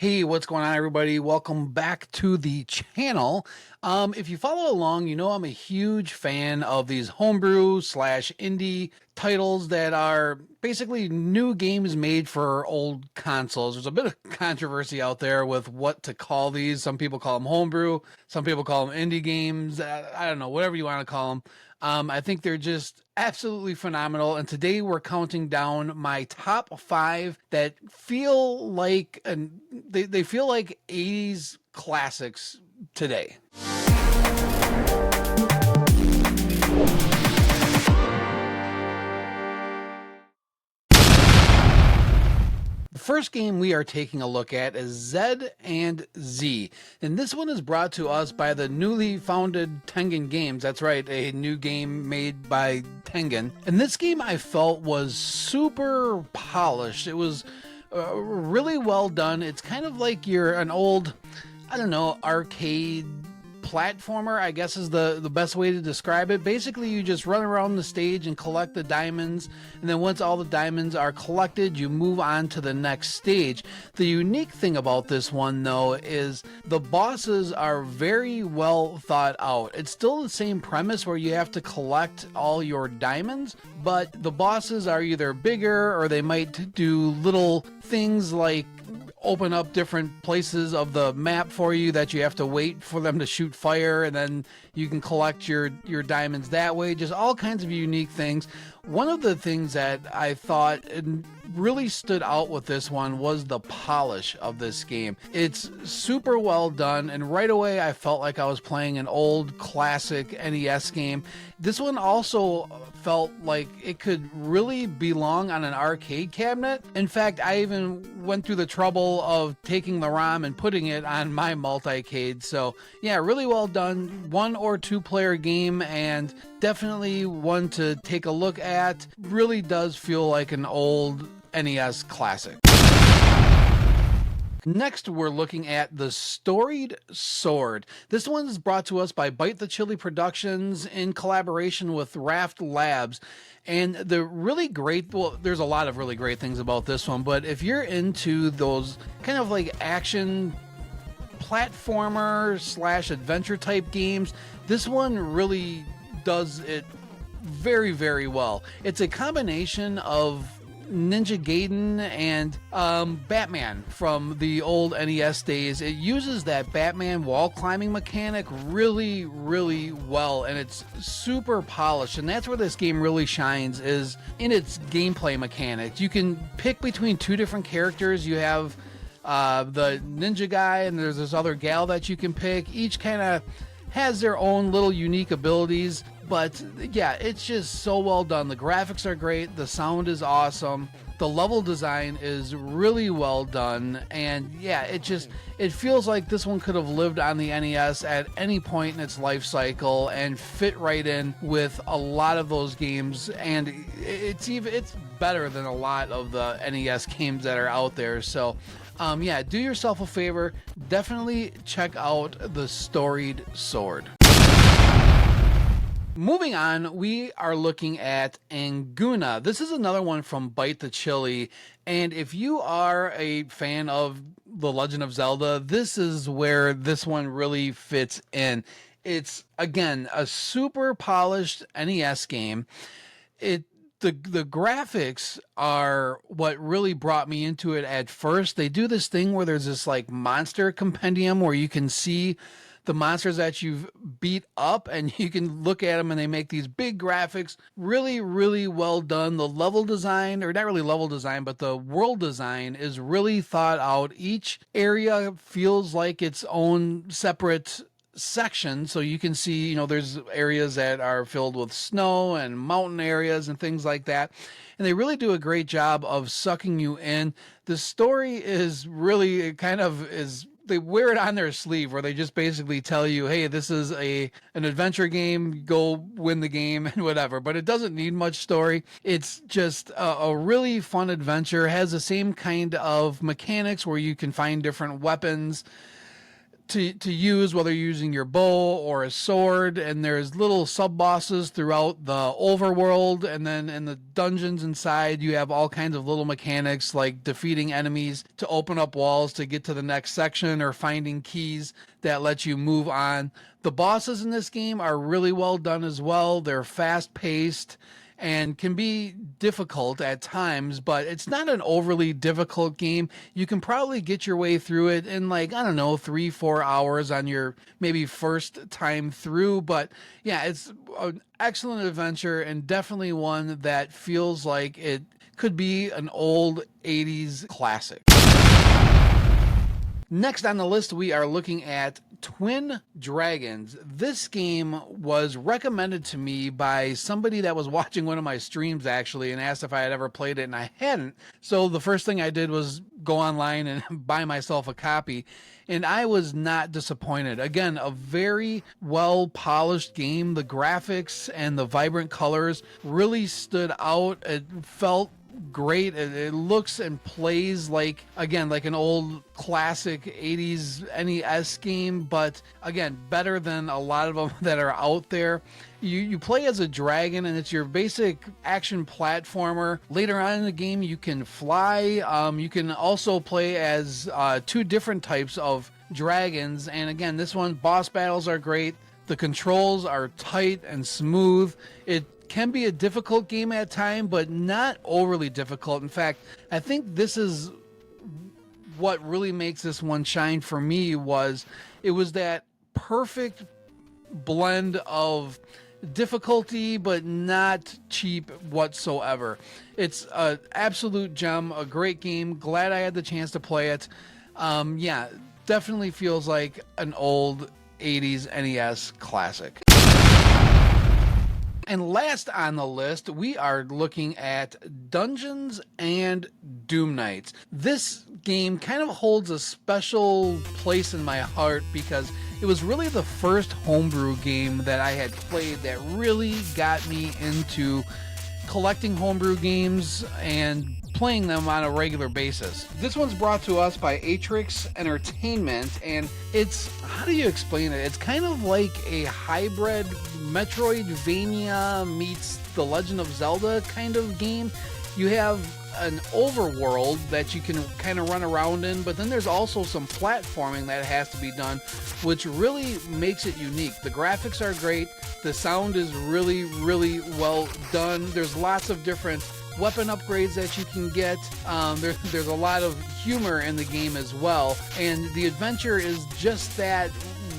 Hey, what's going on, everybody? Welcome back to the channel. If you follow along, you know I'm a huge fan of these homebrew slash indie titles that are basically new games made for old consoles. There's a bit of controversy out there with what to call these. Some people call them homebrew, some people call them indie games. I don't know, whatever you want to call them. I think they're just absolutely phenomenal. And today we're counting down my top 5 that feel like they feel like 80s classics today. The first game we are taking a look at is Z and Z, and this one is brought to us by the newly founded Tengen Games. That's right, a new game made by Tengen. And this game I felt was super polished. It was really well done. It's kind of like you're an old, I don't know, arcade platformer, I guess is the best way to describe it. Basically, you just run around the stage and collect the diamonds, and then once all the diamonds are collected, you move on to the next stage. The unique thing about this one, though, is the bosses are very well thought out. It's still the same premise where you have to collect all your diamonds, but the bosses are either bigger or they might do little things like open up different places of the map for you that you have to wait for them to shoot fire, and then you can collect your diamonds that way. Just all kinds of unique things. One of the things that I thought really stood out with this one was the polish of this game. It's super well done, and right away I felt like I was playing an old classic NES game. This one also felt like it could really belong on an arcade cabinet. In fact, I even went through the trouble of taking the ROM and putting it on my multicade. So yeah, really well done. 1 or 2 player game, and definitely one to take a look at. Really does feel like an old NES classic. Next, we're looking at the Storied Sword. This one is brought to us by Bite the Chili Productions in collaboration with Raft Labs. And the really great, well, there's a lot of really great things about this one, but if you're into those kind of like action platformer slash adventure type games, this one really does it very, very well. It's a combination of Ninja Gaiden and Batman from the old NES days. It uses that Batman wall climbing mechanic really, really well, and it's super polished. And that's where this game really shines, is in its gameplay mechanics. You can pick between 2 different characters. You have the ninja guy, and there's this other gal that you can pick. Each kind of has their own little unique abilities, but yeah, it's just so well done. The graphics are great, the sound is awesome, the level design is really well done, and yeah, it feels like this one could have lived on the NES at any point in its life cycle and fit right in with a lot of those games. And it's better than a lot of the NES games that are out there. So yeah, do yourself a favor, definitely check out the Storied Sword. Moving on, we are looking at Anguna. This is another one from Bite the Chili, and if you are a fan of The Legend of Zelda, this is where this one really fits in. It's, again, a super polished NES game. The graphics are what really brought me into it at first. They do this thing where there's this like monster compendium where you can see the monsters that you've beat up, and you can look at them and they make these big graphics. Really, really well done. The level design, or not really level design, but the world design is really thought out. Each area feels like its own separate section, so you can see, you know, there's areas that are filled with snow and mountain areas and things like that, and they really do a great job of sucking you in. The story is really, it kind of is, they wear it on their sleeve, where they just basically tell you, hey, this is an adventure game, go win the game and whatever. But it doesn't need much story. It's just a really fun adventure. It has the same kind of mechanics where you can find different weapons. to use, whether you're using your bow or a sword, and there's little sub bosses throughout the overworld, and then in the dungeons inside you have all kinds of little mechanics like defeating enemies to open up walls to get to the next section, or finding keys that let you move on. The bosses in this game are really well done as well. They're fast paced and can be difficult at times, but it's not an overly difficult game. You can probably get your way through it in, like, I don't know, 3-4 hours on your maybe first time through. But yeah, it's an excellent adventure, and definitely one that feels like it could be an old 80s classic. Next on the list, we are looking at Twin Dragons. This game was recommended to me by somebody that was watching one of my streams, actually, and asked if I had ever played it, and I hadn't. So the first thing I did was go online and buy myself a copy, and I was not disappointed. Again, a very well polished game. The graphics and the vibrant colors really stood out. It felt great. It looks and plays like, again, like an old classic 80s NES game, but again, better than a lot of them that are out there. You play as a dragon, and it's your basic action platformer. Later on in the game, you can fly. You can also play as 2 different types of dragons, and again, this one, boss battles are great. The controls are tight and smooth. It can be a difficult game at time, but not overly difficult. In fact, I think this is what really makes this one shine for me. It was that perfect blend of difficulty, but not cheap whatsoever. It's an absolute gem, a great game. Glad I had the chance to play it. Yeah, definitely feels like an old 80s NES classic. And last on the list, we are looking at Dungeons and Doomknights. This game kind of holds a special place in my heart because it was really the first homebrew game that I had played that really got me into collecting homebrew games and playing them on a regular basis. This one's brought to us by Atrix Entertainment, and it's, how do you explain it? It's kind of like a hybrid Metroidvania meets The Legend of Zelda kind of game. You have an overworld that you can kind of run around in, but then there's also some platforming that has to be done, which really makes it unique. The graphics are great. The sound is really, really well done. There's lots of different weapon upgrades that you can get. There's a lot of humor in the game as well, and the adventure is just that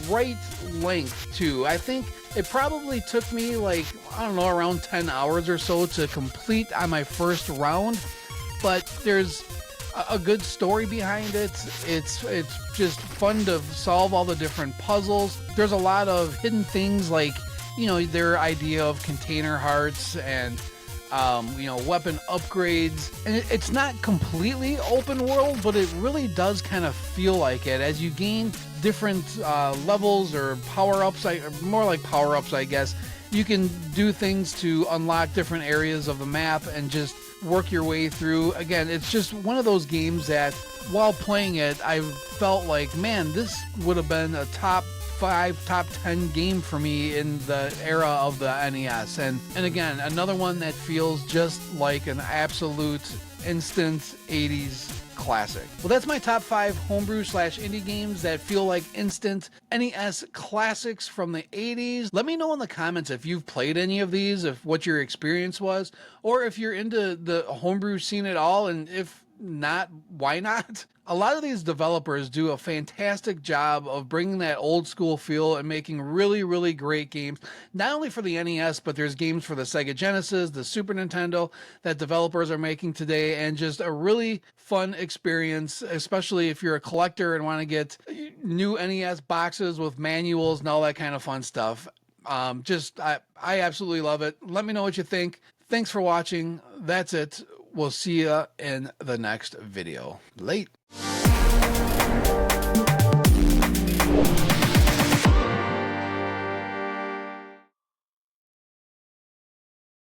right length too. I think it probably took me, like, I don't know, around 10 hours or so to complete on my first round, but there's a good story behind it. It's just fun to solve all the different puzzles. There's a lot of hidden things, like, you know, their idea of container hearts and weapon upgrades. And it's not completely open world, but it really does kind of feel like it as you gain different levels or power-ups, more like power-ups, I guess. You can do things to unlock different areas of the map and just work your way through. Again, it's just one of those games that while playing it, I felt like, man, this would have been a top 5, top 10 game for me in the era of the NES. And again, another one that feels just like an absolute instant 80s classic. Well, that's my top 5 homebrew / indie games that feel like instant NES classics from the 80s. Let me know in the comments if you've played any of these, if what your experience was, or if you're into the homebrew scene at all, and if not, why not? A lot of these developers do a fantastic job of bringing that old school feel and making really, really great games, not only for the NES, but there's games for the Sega Genesis, the Super Nintendo that developers are making today, and just a really fun experience, especially if you're a collector and want to get new NES boxes with manuals and all that kind of fun stuff. I absolutely love it. Let me know what you think. Thanks for watching. That's it. We'll see you in the next video. Late.